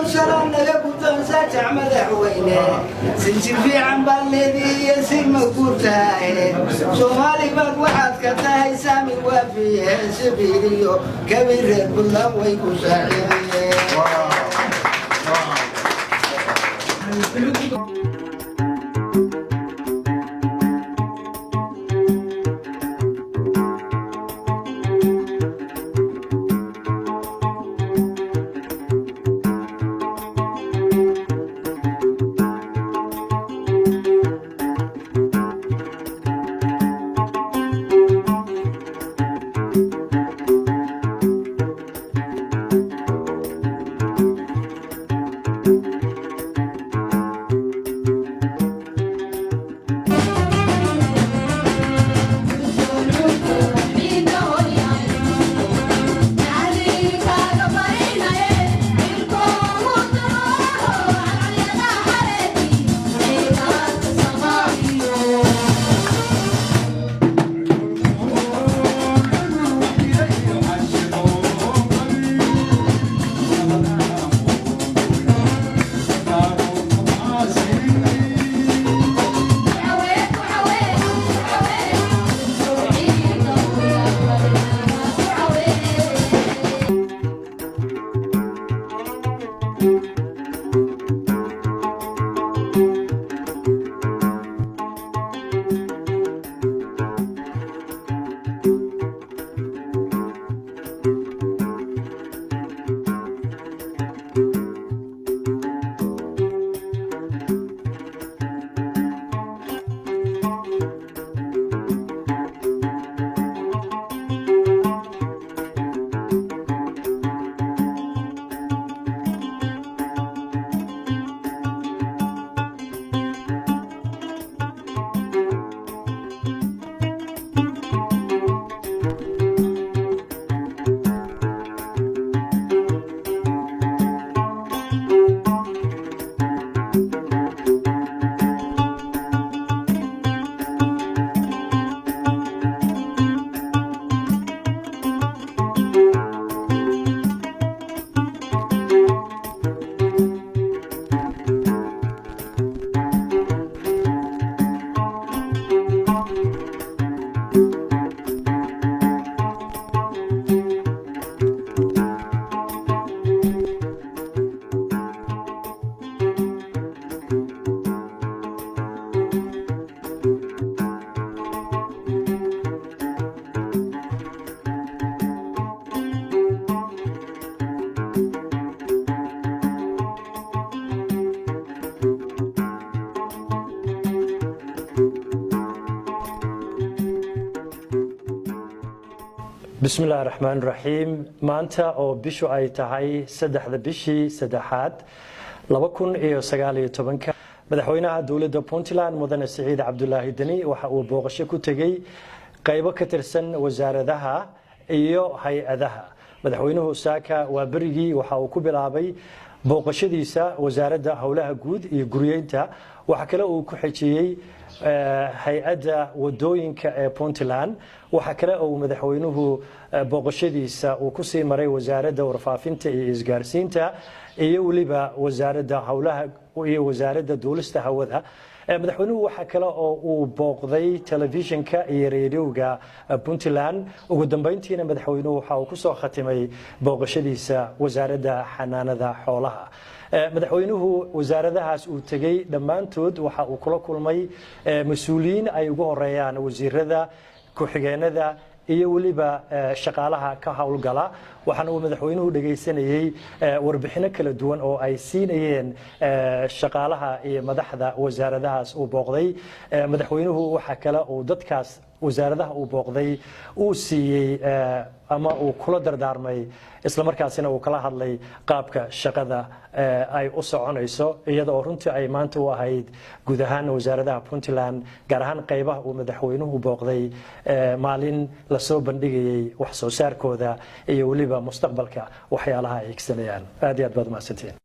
شلون يقولون ساجع مدحوينه سنجي في عم بالذي يسير مقبورتاي سومالي مقوحات كتاي سامي وفيه سبيليو كبير كلهم ويكو ساعديه بسم الله الرحمن الرحيم maanta oo bishu ay tahay 3 bishii 3aad 2019 madaxweynaha dawladda Puntland mudane Siciid Cabdullaahi Dani waxa uu booqasho ku tagay qaybo ka tirsan wasaaradaha iyo hay'adaha madaxweynuhu saaka waa barigii waxa uu ku bilaabay booqashadiisa wasaaradda howlaha guud iyo guryeynta waxa kale uu ku xijiyay hay'adda wadooyinka ee Puntland waxa kale oo madaxweynuhu booqashadiisa uu ku sii maray wasaaradda warfaafinta iyo isgaarsiinta iyo waliba wasaaradda howlaha iyo wasaaradda duulista hawada madaxweynuhu waxa kale oo uu booqday telefishinka iyo raadiyoga Puntland ugu dambeyntiina madaxweynuhu waxa uu ku soo khatimay booqashadiisa wasaaradda xanaanada xoolaha madaxweynuhu wasaaradahaas uu tagay dhamaantood waxa uu kula kulmay mas'uuliyiin ay ugu horeeyaan wasiirada ku-xigeenada iyo waliba shaqaalaha ka hawlgala waxaana uu madaxweynuhu dhageysanayay warbixino kala duwan oo ay siinayeen shaqaalaha iyo madaxda wasaaradahaas uu booqday madaxweynuhu waxa kale oo dadkaas wasaaradaha uu booqday uu siiyay ama uu kula dardaarmay isla markaasina uu kala hadlay qaabka shaqada ay u soconayso iyada oo runtii ay maanta u ahayd guud ahaan wasaaradaha Puntland gaar ahaan qaybaha uu madaxweynuhu booqday maalin la soo bandhigayay wax soo saarkooda iyo waliba mustaqbalka waxyaalaha ay igsanayaan aad iyo aad baad u mahadsantiin